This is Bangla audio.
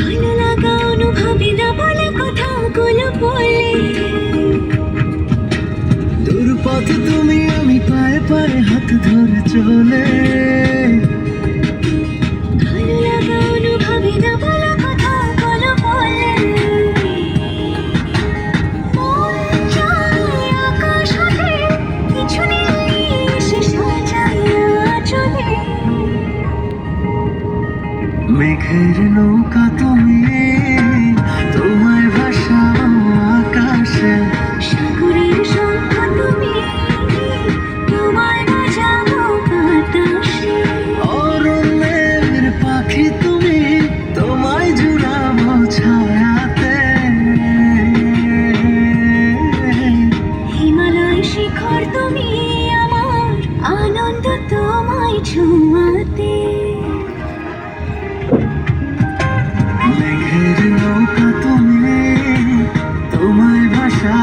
ভালো লাগা অনুভবে না বলে কথাগুলো বলে। দূর পথে তুমি আমি পায়ে পায়ে হাত ধরে চলে। ভালো লাগা অনুভবে না বলে কথাগুলো বলে। মন চায় আকাশ হতে কিছু নেই এসে সাজায় চলে। মেঘের নৌকা তুমি, তোমার